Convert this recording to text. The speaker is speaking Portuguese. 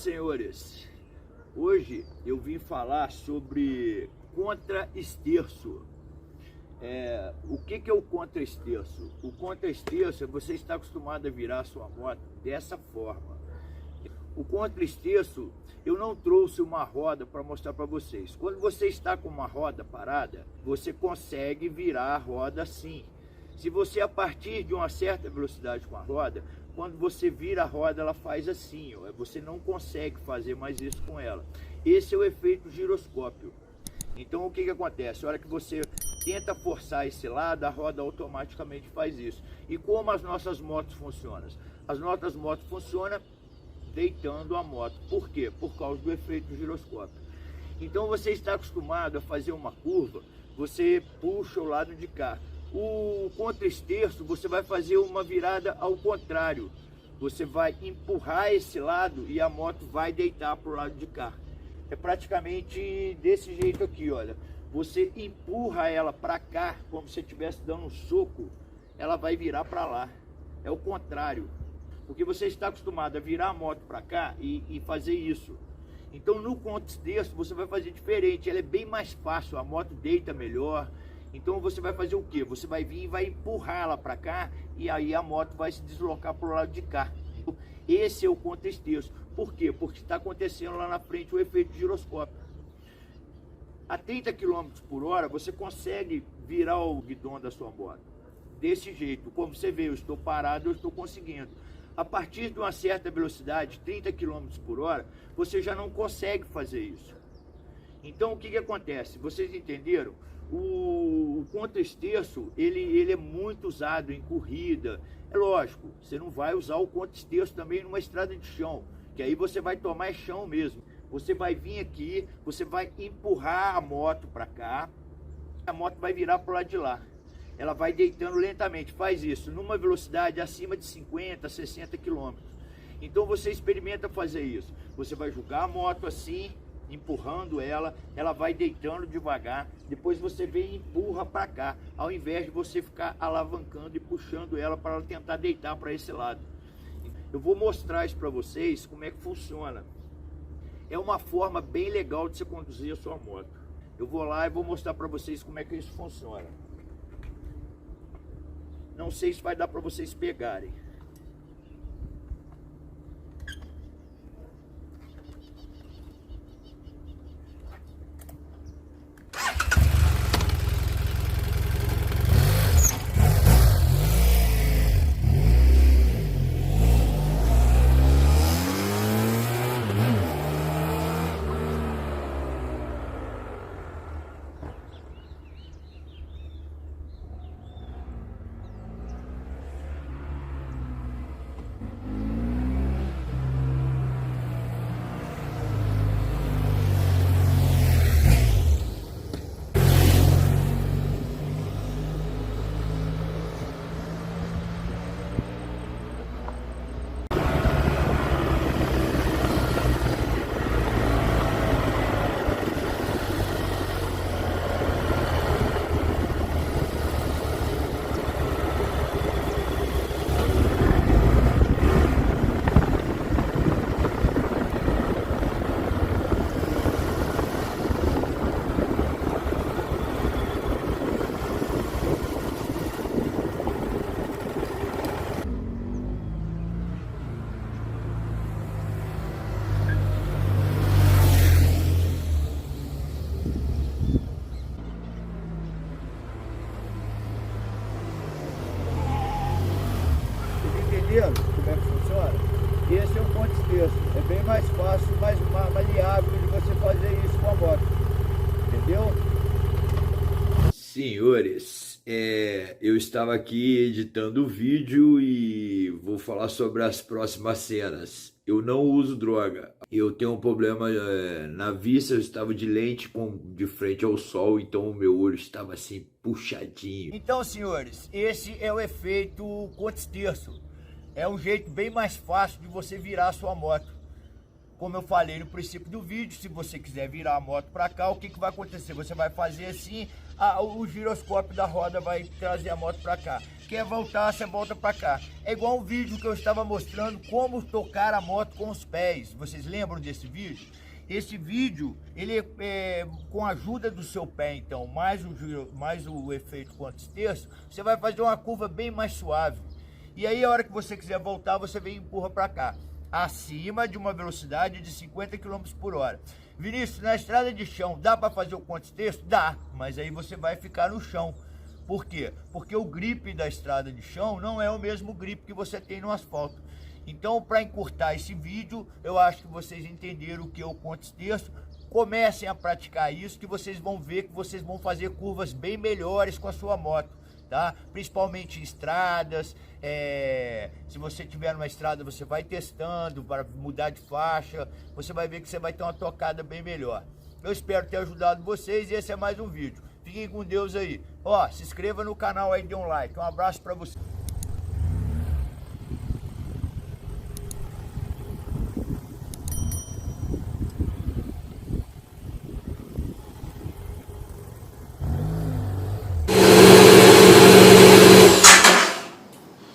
senhores, hoje eu vim falar sobre contra-esterço. O que é o contra-esterço? O contra-esterço é você estar acostumado a virar a sua moto dessa forma. O contra-esterço, eu não trouxe uma roda para mostrar para vocês. Quando você está com uma roda parada, você consegue virar a roda assim. Se você, a partir de uma certa velocidade com a roda, quando você vira a roda, ela faz assim, ó. Você não consegue fazer mais isso com ela. Esse é o efeito giroscópio. Então, o que acontece? A hora que você tenta forçar esse lado, a roda automaticamente faz isso. E como as nossas motos funcionam? As nossas motos funcionam deitando a moto. Por quê? Por causa do efeito giroscópio. Então, você está acostumado a fazer uma curva, você puxa o lado de cá. O contra-esterço, você vai fazer uma virada ao contrário. Você vai empurrar esse lado e a moto vai deitar para o lado de cá. É praticamente desse jeito aqui, olha. Você empurra ela para cá, como se estivesse dando um soco, ela vai virar para lá. É o contrário. Porque você está acostumado a virar a moto para cá e fazer isso. Então no contra-esterço você vai fazer diferente. Ela é bem mais fácil, a moto deita melhor. Então você vai fazer o que? Você vai vir e vai empurrar ela para cá e aí a moto vai se deslocar para o lado de cá. Esse é o contra-esterço. Por quê? Porque está acontecendo lá na frente o efeito giroscópio. A 30 km por hora você consegue virar o guidão da sua moto. Desse jeito, como você vê, eu estou parado, eu estou conseguindo. A partir de uma certa velocidade, 30 km por hora, você já não consegue fazer isso. Então o que acontece? Vocês entenderam? O contra-esterço, ele é muito usado em corrida. É lógico, você não vai usar o contra-esterço também numa estrada de chão, que aí você vai tomar chão mesmo. Você vai vir aqui, você vai empurrar a moto para cá, a moto vai virar para o lado de lá. Ela vai deitando lentamente, faz isso numa velocidade acima de 50, 60 km. Então você experimenta fazer isso. Você vai jogar a moto assim, empurrando ela, ela vai deitando devagar, depois você vem e empurra para cá, ao invés de você ficar alavancando e puxando ela para ela tentar deitar para esse lado. Eu vou mostrar isso para vocês, como é que funciona. É uma forma bem legal de você conduzir a sua moto. Eu vou lá e vou mostrar para vocês como é que isso funciona. Não sei se vai dar para vocês pegarem. Como é que funciona? Esse é o contra-esterço. É bem mais fácil, mais maleável de você fazer isso com a moto. Entendeu? Senhores, eu estava aqui editando o vídeo e vou falar sobre as próximas cenas. Eu não uso droga. Eu tenho um problema na vista, eu estava de lente de frente ao sol, então o meu olho estava assim puxadinho. Então, senhores, esse é o efeito contra-esterço. É um jeito bem mais fácil de você virar a sua moto. Como eu falei no princípio do vídeo, se você quiser virar a moto para cá, o que vai acontecer? Você vai fazer assim, o giroscópio da roda vai trazer a moto para cá. quer voltar, você volta para cá. É igual um vídeo que eu estava mostrando como tocar a moto com os pés. Vocês lembram desse vídeo? Esse vídeo, ele é com a ajuda do seu pé, então, mais o efeito contra-esterço, você vai fazer uma curva bem mais suave. E aí, a hora que você quiser voltar, você vem e empurra para cá, acima de uma velocidade de 50 km por hora. Vinícius, na estrada de chão, dá para fazer o contra-esterço? Dá, mas aí você vai ficar no chão. Por quê? Porque o grip da estrada de chão não é o mesmo grip que você tem no asfalto. Então, para encurtar esse vídeo, eu acho que vocês entenderam o que é o contra-esterço. Comecem a praticar isso, que vocês vão ver que vocês vão fazer curvas bem melhores com a sua moto, tá? Principalmente em estradas. Se você tiver numa estrada, você vai testando para mudar de faixa. Você vai ver que você vai ter uma tocada bem melhor. Eu espero ter ajudado vocês e esse é mais um vídeo. Fiquem com Deus aí. Ó, se inscreva no canal aí, dê um like. Um abraço para vocês.